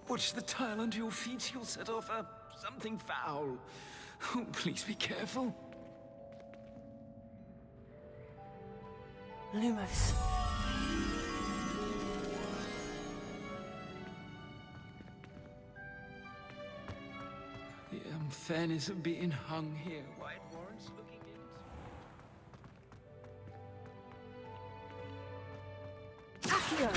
Watch the tile under your feet. You'll set off something foul. Oh, please be careful. Lumos. The unfairness of being hung here. Why it warrants looking into. Accio!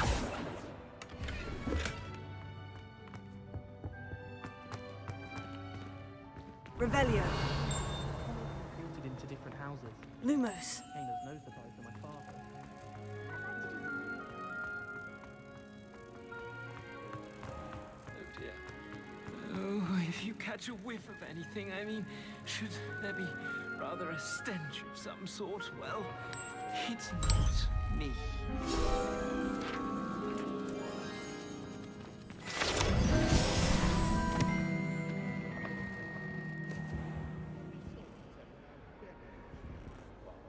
Revelio. Filtered into different houses. Lumos. Came as no surprise to my father. Oh dear. Oh, if you catch a whiff of anything, I mean, should there be rather a stench of some sort, well, it's not me.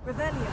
Revelio.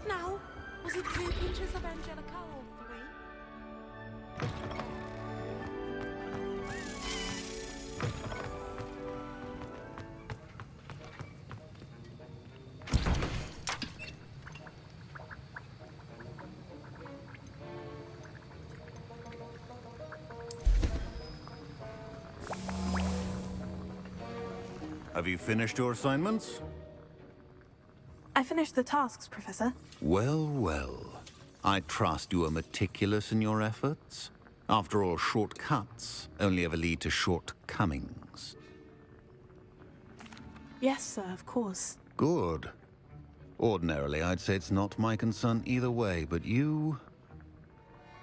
Now, was it 2 pinches of Angelica or 3? Have you finished your assignments? I finished the tasks, Professor. Well, well. I trust you are meticulous in your efforts. After all, shortcuts only ever lead to shortcomings. Yes, sir, of course. Good. Ordinarily, I'd say it's not my concern either way, but you...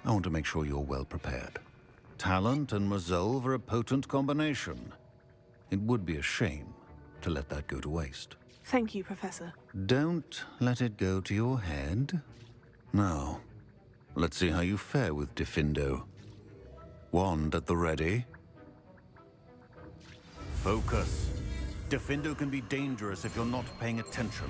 I want to make sure you're well prepared. Talent and resolve are a potent combination. It would be a shame to let that go to waste. Thank you, Professor. Don't let it go to your head. Now, let's see how you fare with Diffindo. Wand at the ready. Focus. Diffindo can be dangerous if you're not paying attention.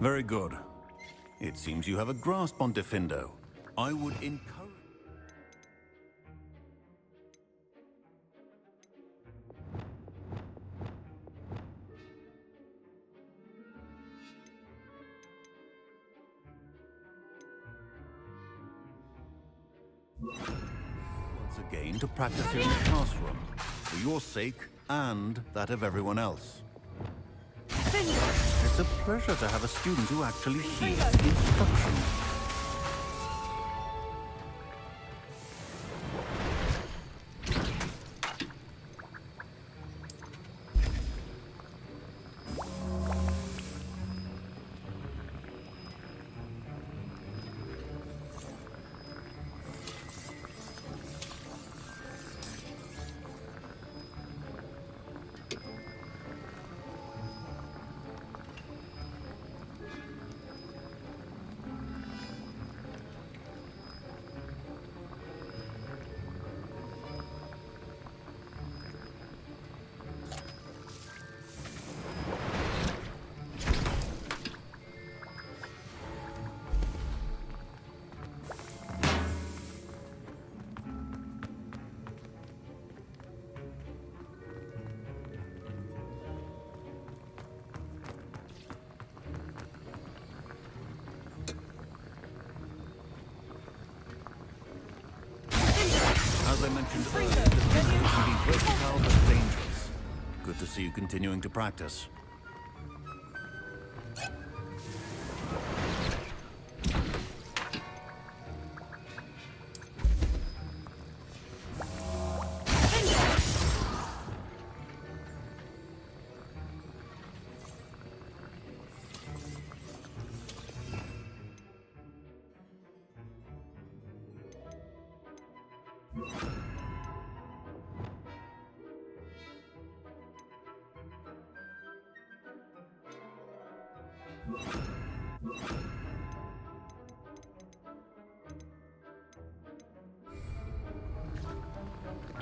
Very good. It seems you have a grasp on Diffindo. I would encourage... once again to practice here in the classroom, for your sake and that of everyone else. It's a pleasure to have a student who actually heeds instruction. and early the technique can be versatile but dangerous. Good to see you continuing to practice.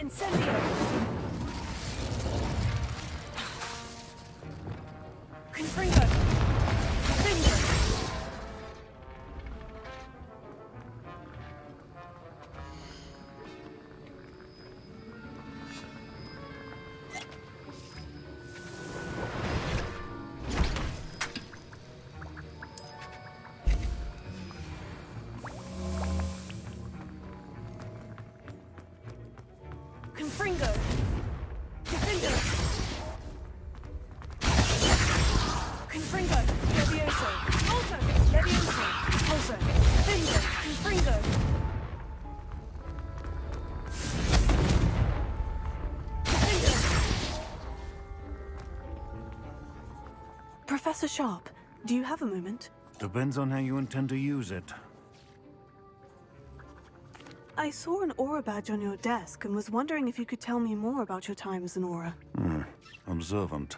Incendio! Confringo! Finger! Confringo! Defender! Confringo! Levioso! Also! Levioso! Also! Defender! Confringo! Defender! Professor Sharp, do you have a moment? Depends on how you intend to use it. I saw an aura badge on your desk and was wondering if you could tell me more about your time as an aura. Observant.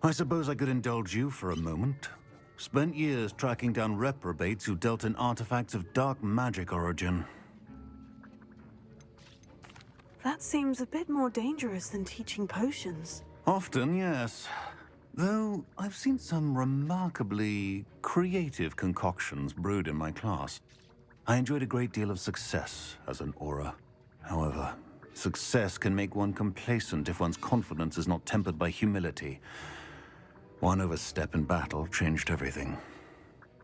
I suppose I could indulge you for a moment. Spent years tracking down reprobates who dealt in artifacts of dark magic origin. That seems a bit more dangerous than teaching potions. Often, yes. Though I've seen some remarkably creative concoctions brewed in my class. I enjoyed a great deal of success as an aura. However, success can make one complacent if one's confidence is not tempered by humility. One overstep in battle changed everything.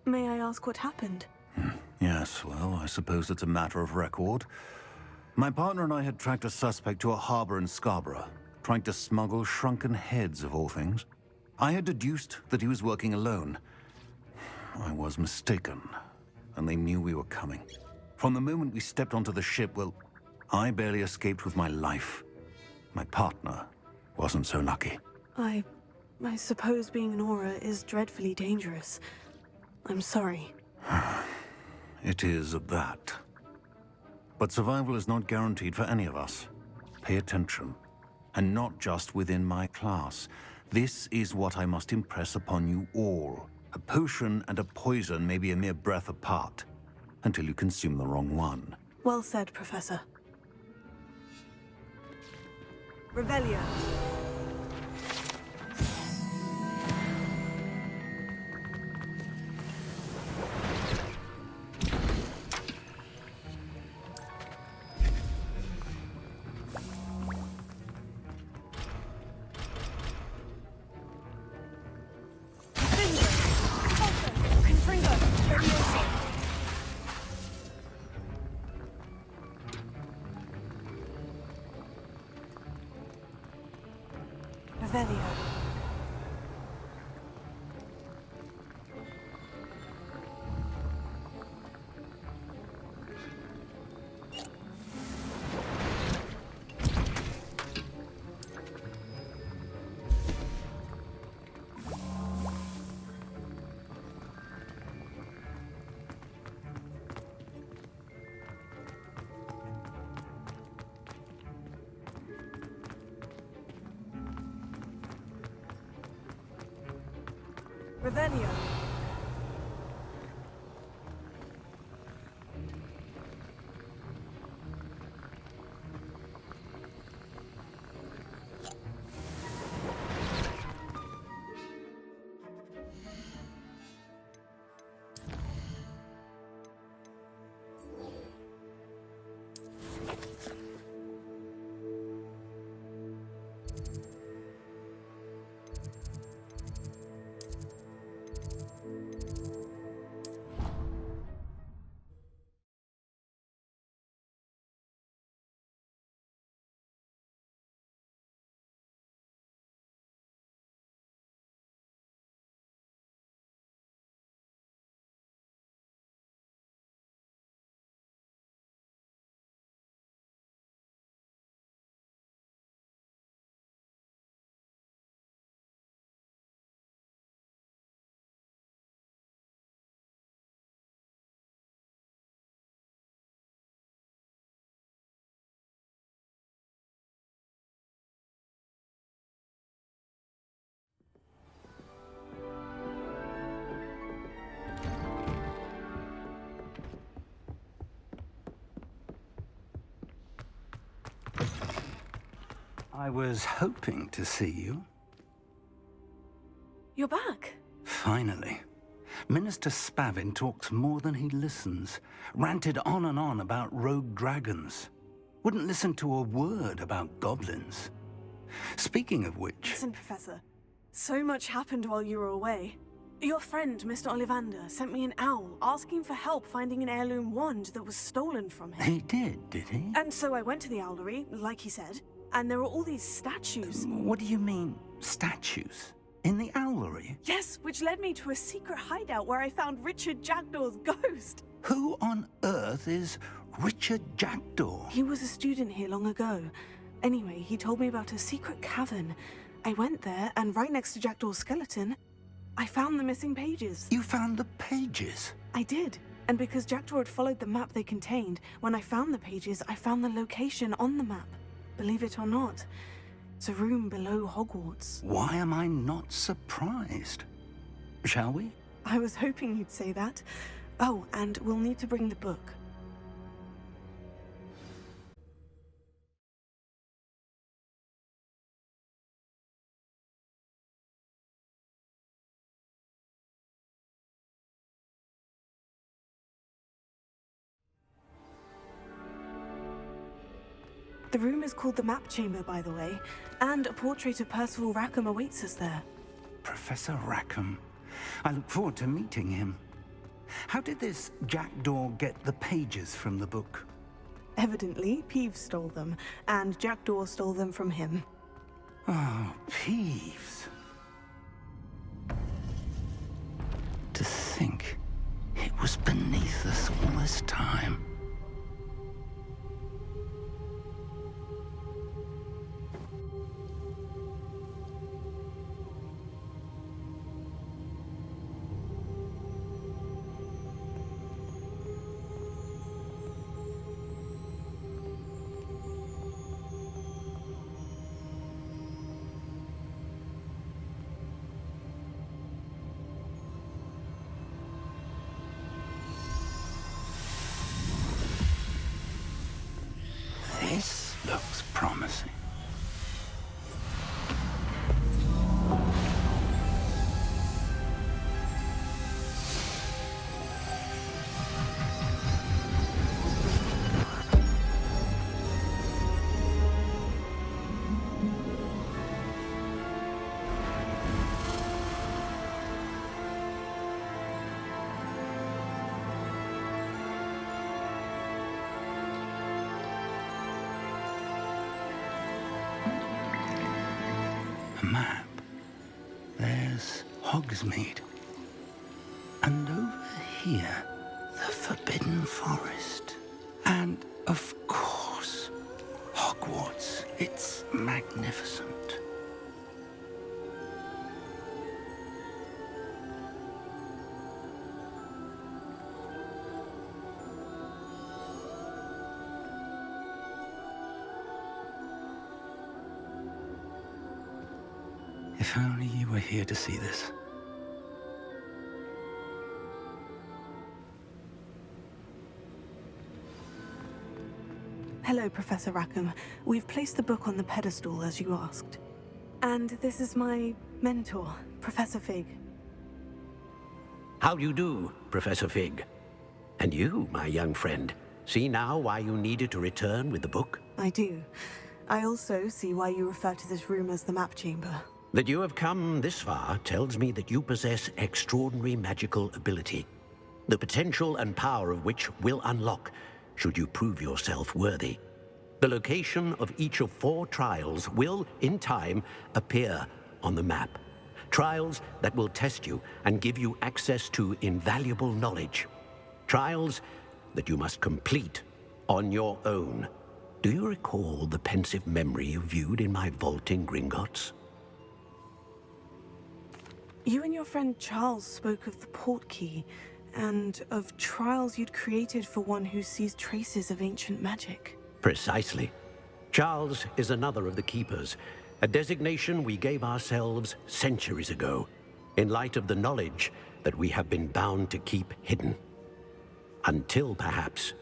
May I ask what happened? Yes, well, I suppose it's a matter of record. My partner and I had tracked a suspect to a harbor in Scarborough, trying to smuggle shrunken heads of all things. I had deduced that he was working alone. I was mistaken, and they knew we were coming. From the moment we stepped onto the ship, well, I barely escaped with my life. My partner wasn't so lucky. I suppose being an aura is dreadfully dangerous. I'm sorry. It is at that. But survival is not guaranteed for any of us. Pay attention. And not just within my class. This is what I must impress upon you all. A potion and a poison may be a mere breath apart, until you consume the wrong one. Well said, Professor. Revelio. Revelio. Revelio. I was hoping to see you. You're back. Finally. Minister Spavin talks more than he listens. Ranted on and on about rogue dragons. Wouldn't listen to a word about goblins. Speaking of which... Listen, Professor. So much happened while you were away. Your friend, Mr. Ollivander, sent me an owl asking for help finding an heirloom wand that was stolen from him. He did he? And so I went to the owlery, like he said, and there were all these statues. What do you mean, statues? In the owlery? Yes, which led me to a secret hideout where I found Richard Jackdaw's ghost. Who on earth is Richard Jackdaw? He was a student here long ago. Anyway, he told me about a secret cavern. I went there, and right next to Jackdaw's skeleton, I found the missing pages. You found the pages? I did. And because Jackdaw had followed the map they contained, when I found the pages, I found the location on the map. Believe it or not, it's a room below Hogwarts. Why am I not surprised? Shall we? I was hoping you'd say that. Oh, and we'll need to bring the book. The room is called the Map Chamber, by the way, and a portrait of Percival Rackham awaits us there. Professor Rackham. I look forward to meeting him. How did this Jackdaw get the pages from the book? Evidently, Peeves stole them, and Jackdaw stole them from him. Oh, Peeves. To think it was beneath us all this time. This looks promising. A map. There's Hogsmeade. And over here, the Forbidden Forest. And, of course, Hogwarts. It's magnificent. If only you were here to see this. Hello, Professor Rackham. We've placed the book on the pedestal, as you asked. And this is my mentor, Professor Fig. How do you do, Professor Fig? And you, my young friend, see now why you needed to return with the book? I do. I also see why you refer to this room as the Map Chamber. That you have come this far tells me that you possess extraordinary magical ability, the potential and power of which will unlock should you prove yourself worthy. The location of each of 4 trials will, in time, appear on the map. Trials that will test you and give you access to invaluable knowledge. Trials that you must complete on your own. Do you recall the pensive memory you viewed in my vault in Gringotts? You and your friend Charles spoke of the portkey, and of trials you'd created for one who sees traces of ancient magic. Precisely. Charles is another of the Keepers, a designation we gave ourselves centuries ago, in light of the knowledge that we have been bound to keep hidden. Until, perhaps,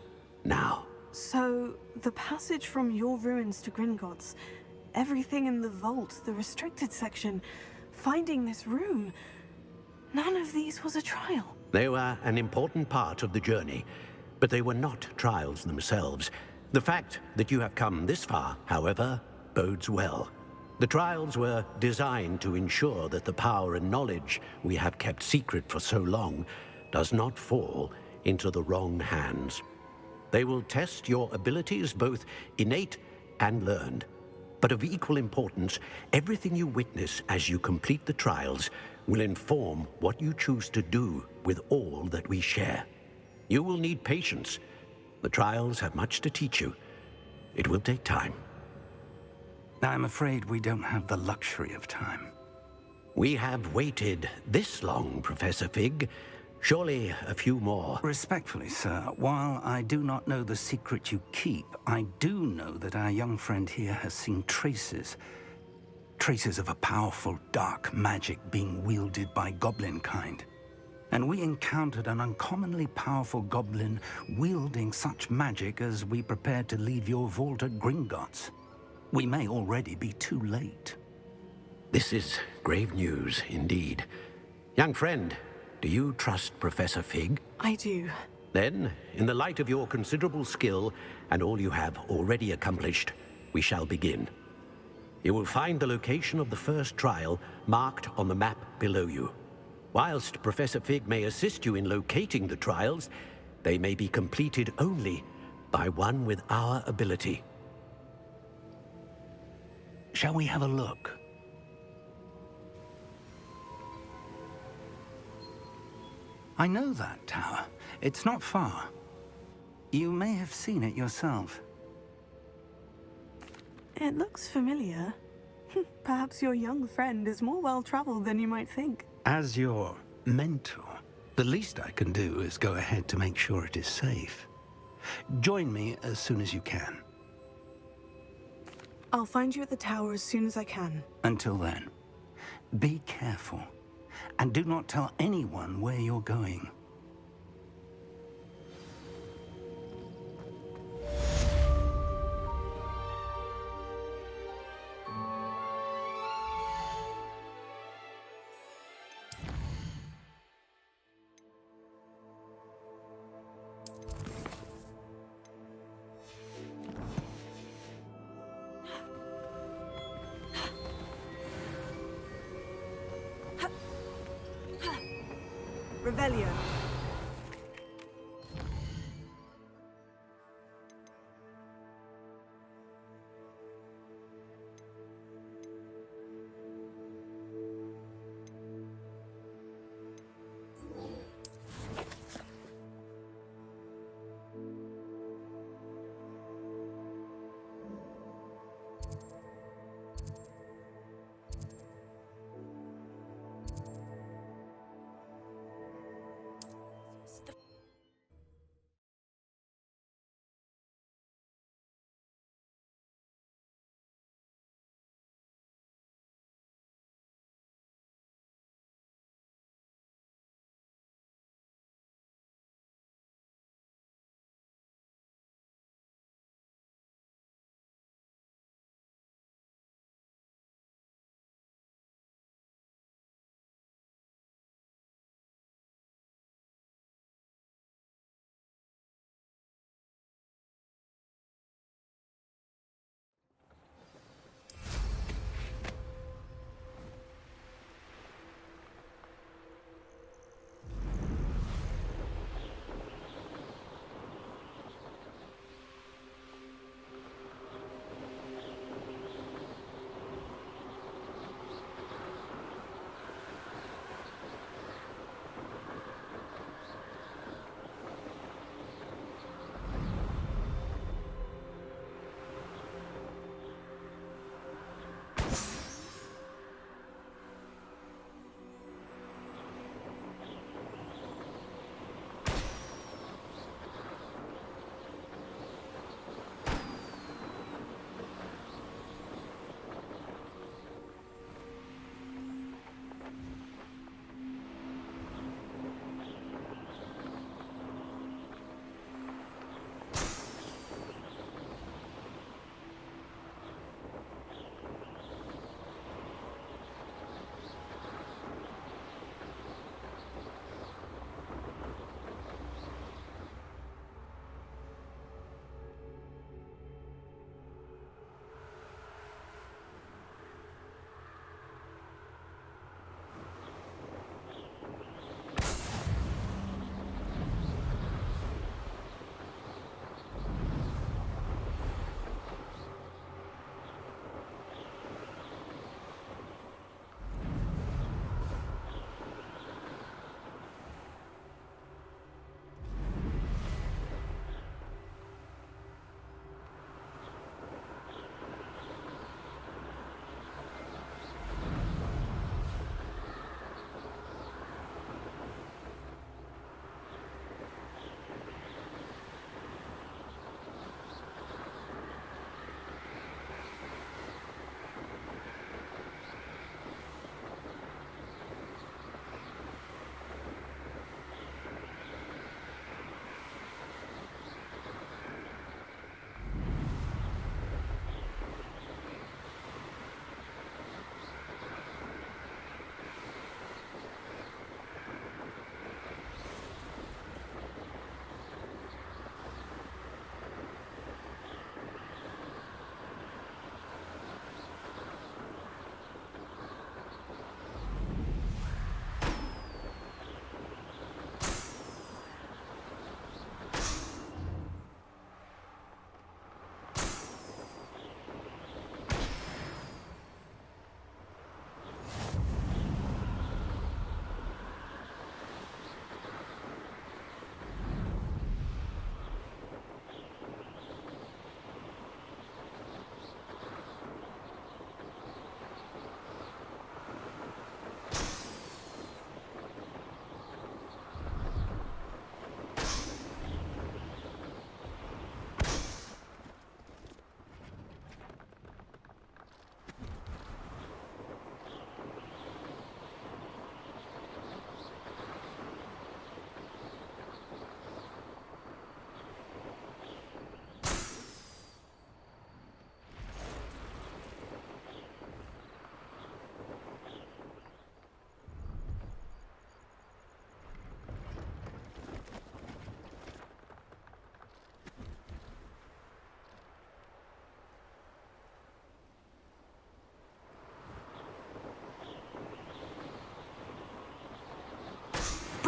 now. So, the passage from your ruins to Gringotts, Everything in the vault, the restricted section, finding this room. None of these was a trial. They were an important part of the journey, but they were not trials themselves. The fact that you have come this far, however, bodes well. The trials were designed to ensure that the power and knowledge we have kept secret for so long does not fall into the wrong hands. They will test your abilities, both innate and learned. But of equal importance, everything you witness as you complete the trials will inform what you choose to do with all that we share. You will need patience. The trials have much to teach you. It will take time. I'm afraid we don't have the luxury of time. We have waited this long, Professor Fig. Surely a few more. Respectfully, sir, while I do not know the secret you keep, I do know that our young friend here has seen traces. Traces of a powerful dark magic being wielded by goblin kind. And we encountered an uncommonly powerful goblin wielding such magic as we prepared to leave your vault at Gringotts. We may already be too late. This is grave news indeed. Young friend, do you trust Professor Fig? I do. Then, in the light of your considerable skill and all you have already accomplished, we shall begin. You will find the location of the first trial marked on the map below you. Whilst Professor Fig may assist you in locating the trials, they may be completed only by one with our ability. Shall we have a look? I know that tower. It's not far. You may have seen it yourself. It looks familiar. Perhaps your young friend is more well-traveled than you might think. As your mentor, the least I can do is go ahead to make sure it is safe. Join me as soon as you can. I'll find you at the tower as soon as I can. Until then, be careful, and do not tell anyone where you're going. Revelio.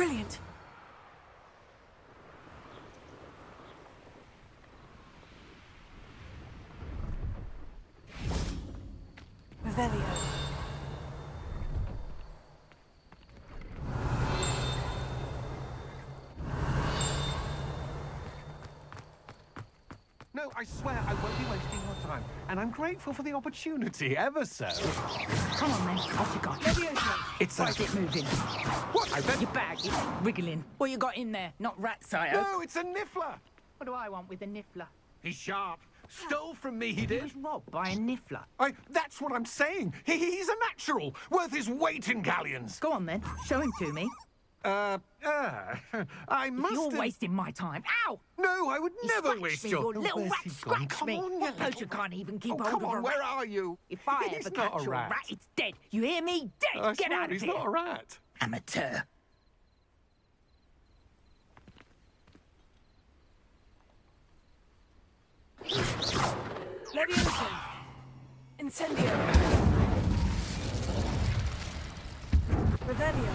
Brilliant. Revelio. No, I swear I won't be wasting your time. And I'm grateful for the opportunity, ever so. Come on, then. What you got? It's Why is it moving? What? I bet... Your bag is wriggling. What you got in there? Not rat sire. No, it's a niffler. What do I want with a niffler? He's sharp. Stole from me, he He did. was robbed by a niffler. That's what I'm saying. He's a natural, worth his weight in galleons. Go on, then. Show him to me. I must You're have... wasting my time. Ow! No, I would You never scratched waste me, your... you little Where's rat he gone? scratched Come me. on, What you knows you can't even keep Oh, hold come of a on, rat? where are you? If I He's ever not catch a rat. it's dead. You hear me? Dead. I Get swear out of he's here. not a rat. Amateur. Leviosa. Incendio. Revelio.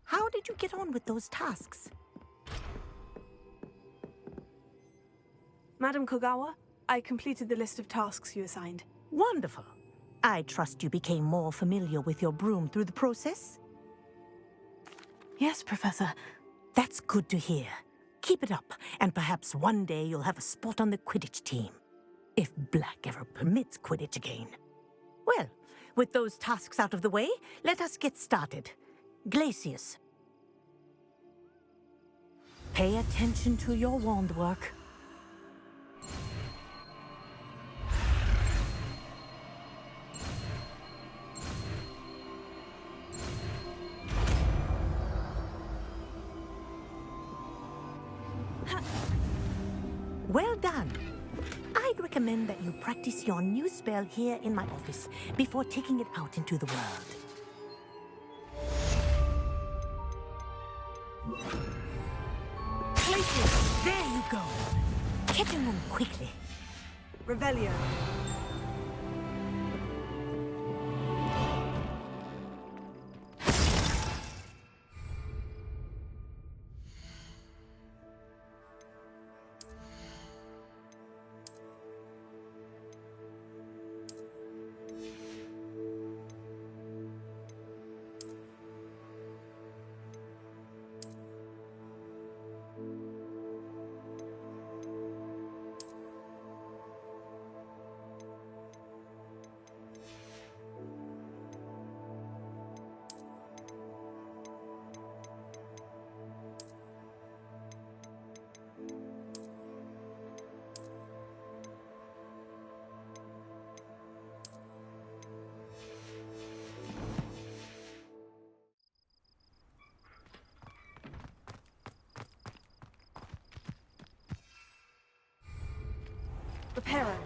How did you get on with those tasks? Madam Kogawa, I completed the list of tasks you assigned. Wonderful. I trust you became more familiar with your broom through the process? Yes, Professor. That's good to hear. Keep it up, and perhaps one day you'll have a spot on the Quidditch team. If Black ever permits Quidditch again. Well, with those tasks out of the way, let us get started. Glacius. Pay attention to your wand work. Well done. I'd recommend that you practice your new spell here in my office before taking it out into the world. Places! There you go! Catching them quickly. Revelio. Reparo.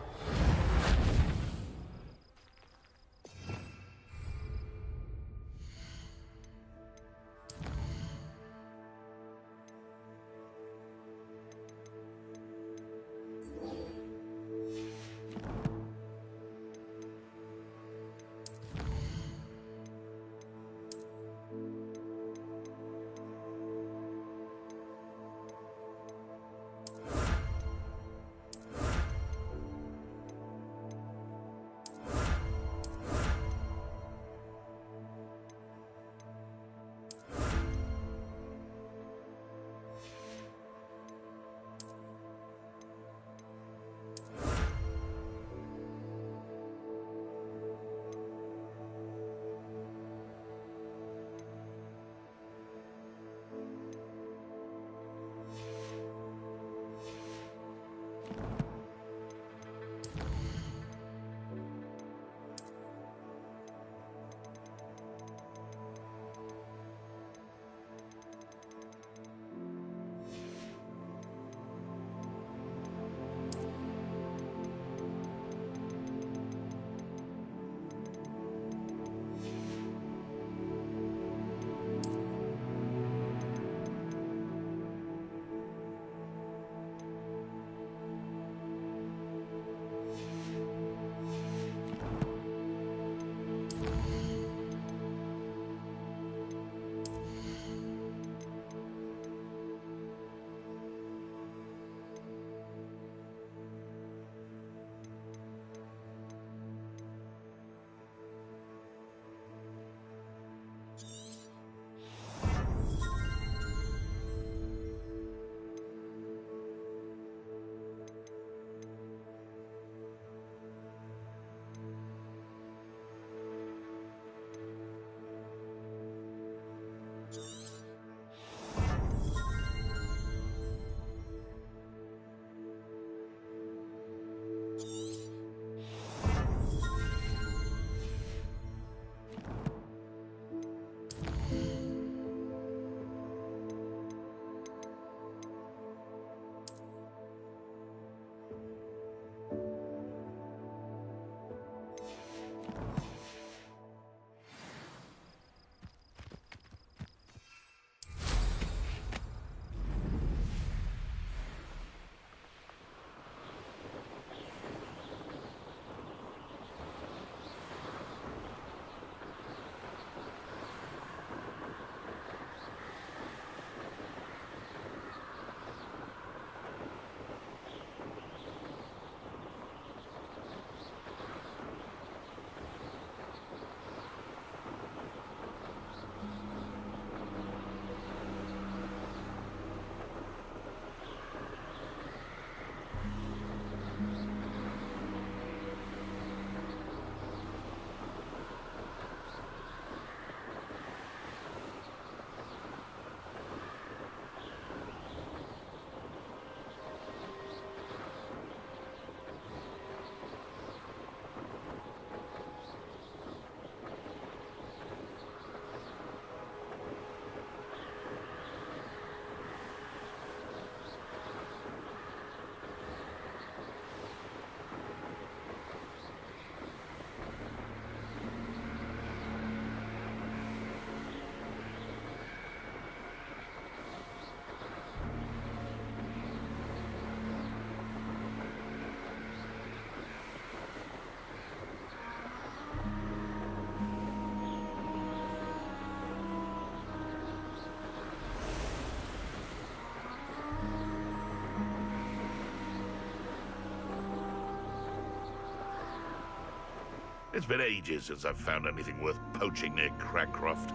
It's been ages since I've found anything worth poaching near Cragcroft.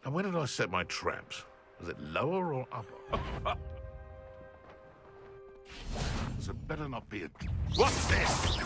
And where did I set my traps? Was it lower or upper? So it better not be a... What's this?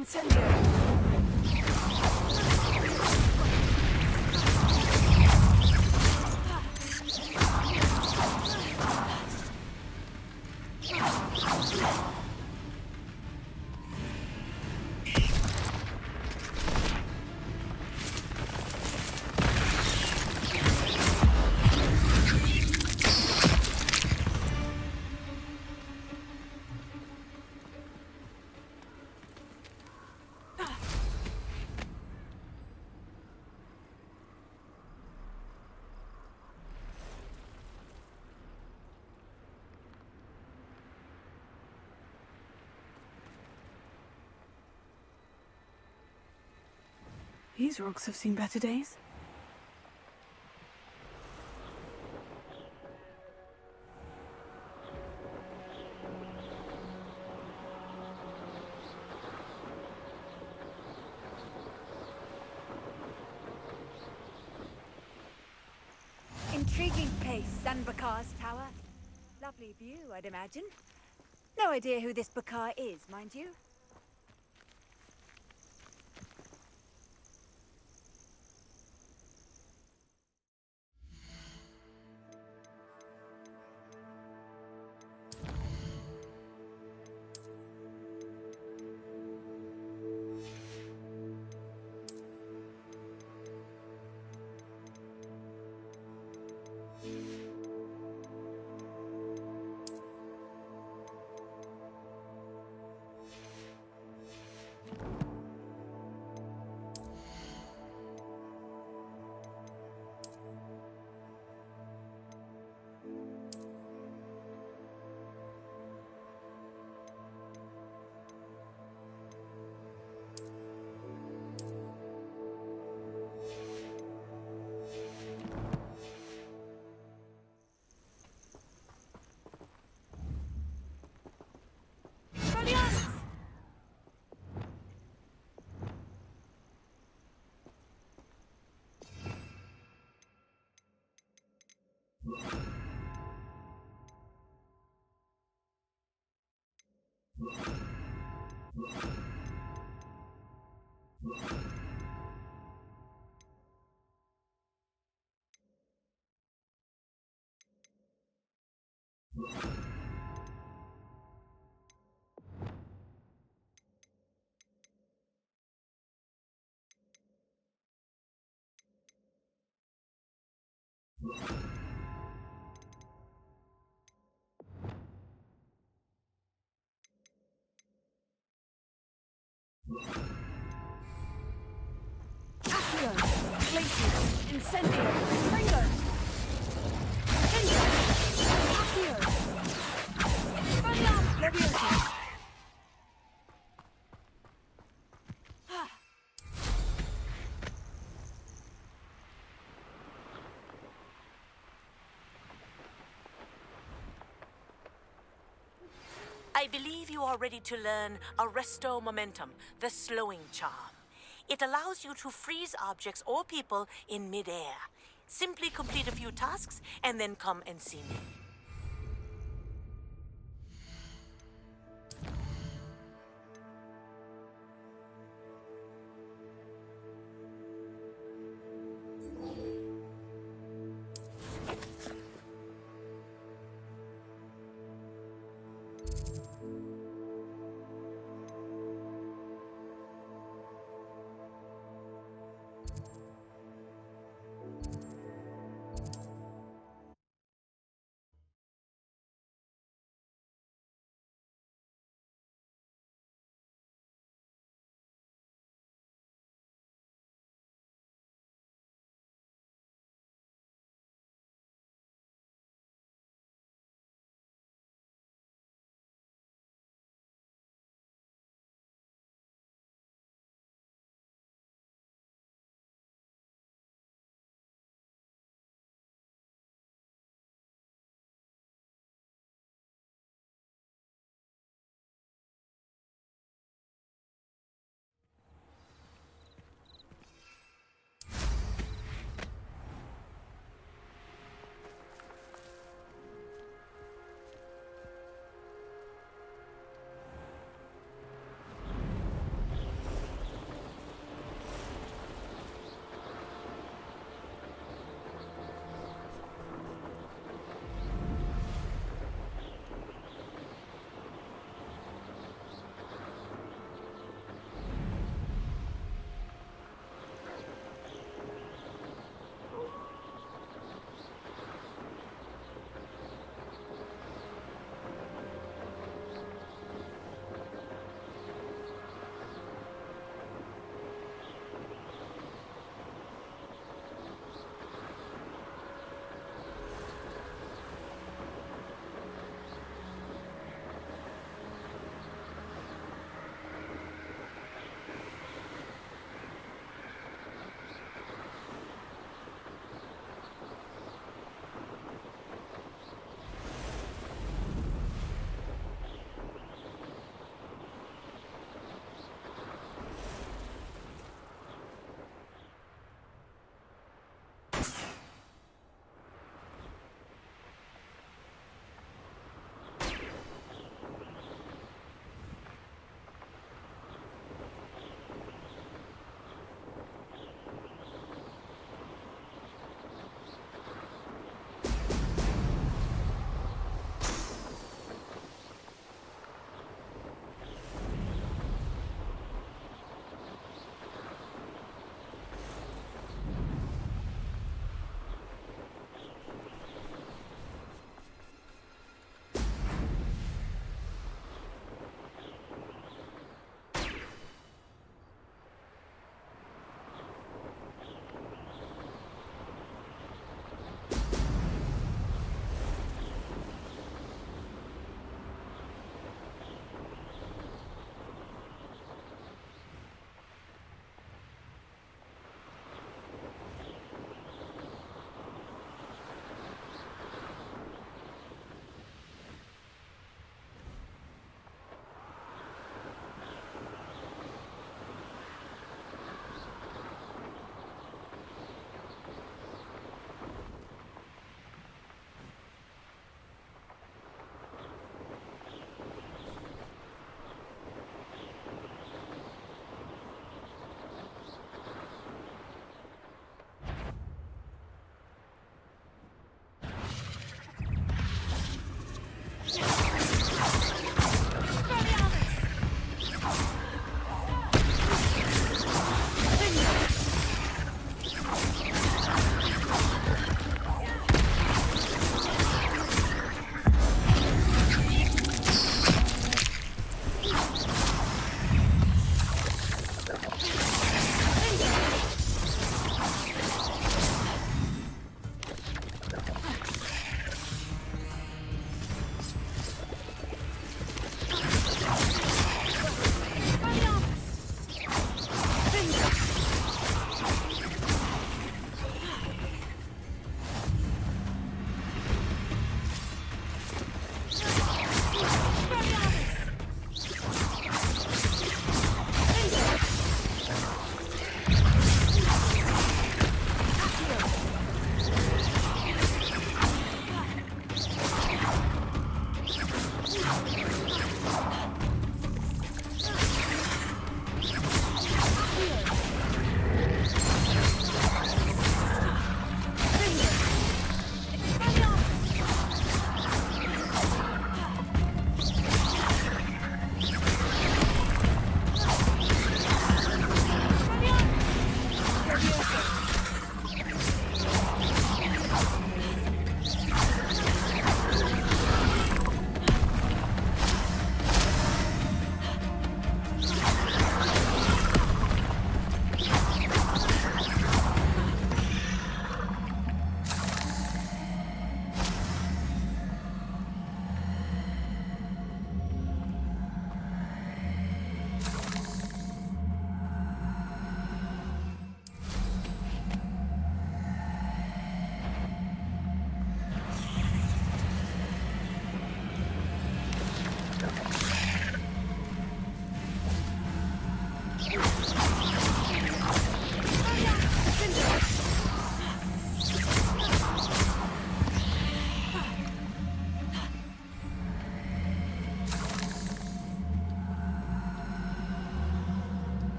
Incendio! These rocks have seen better days. Lovely view, I'd imagine. No idea who this Bakar is, mind you. Accio! Glacius! Incendio! Ringo! Incendio! Accio! Expelliarmus! Leviosa! I believe you are ready to learn Arresto Momentum, the slowing charm. It allows you to freeze objects or people in midair. Simply complete a few tasks and then come and see me.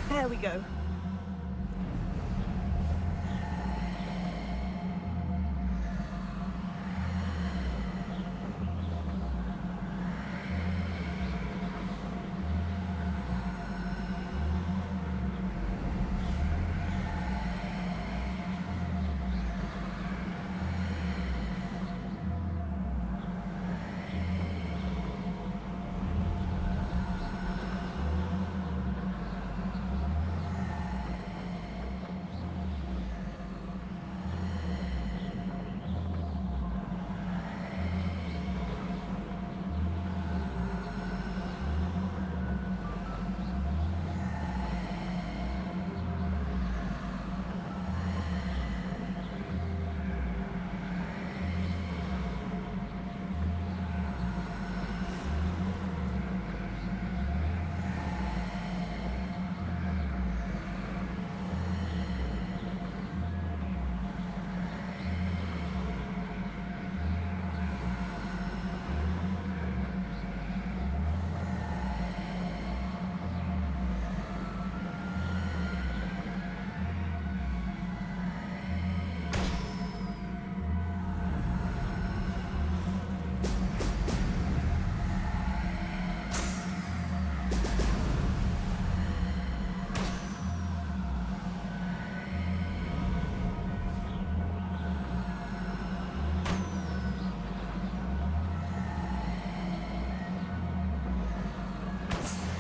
There we go.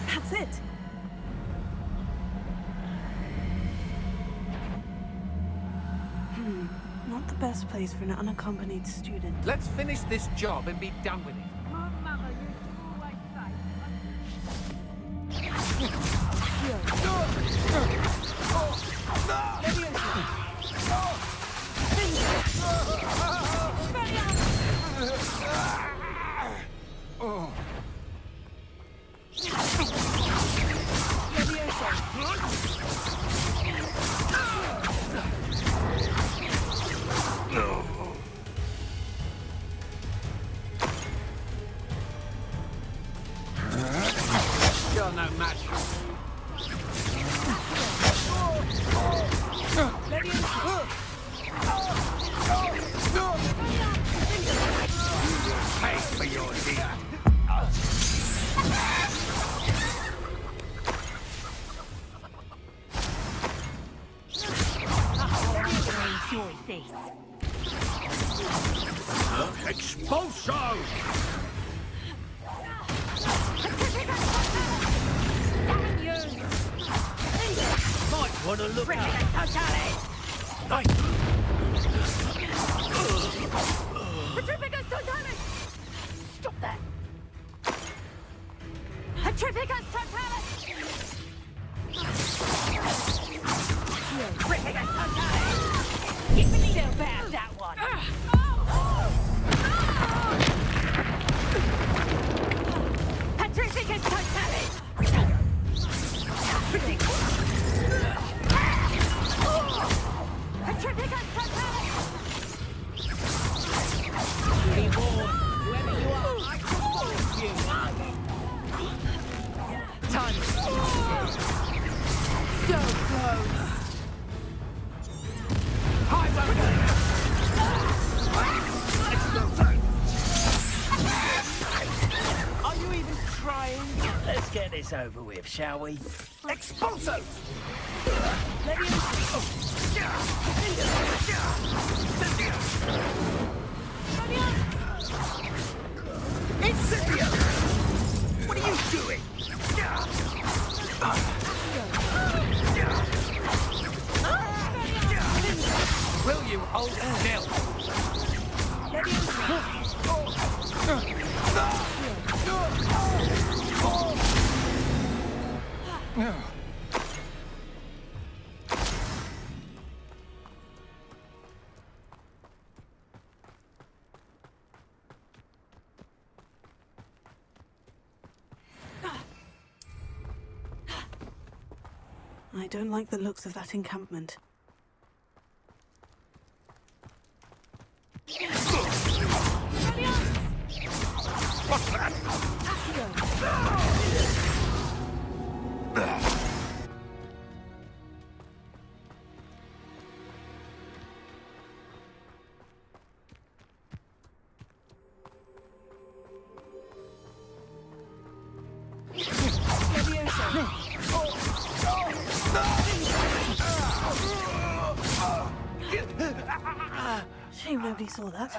That's it. Not the best place for an unaccompanied student. Let's finish this job and be done with it. My mother used to always You're no match. Pay for your deed. Enjoy this. Expulso! Might want to look at Petrificus totalis! Stop that! Petrificus totalis! Petrificus totalis! You believe about that one? Petrificus totalis! Petrificus totalis! Be warned, whoever you are, I can find you. Time. So close. Are you even trying? Let's get this over with, shall we? Expulso! Let me You hold still. I don't like the looks of that encampment. What's that? Shame nobody saw that.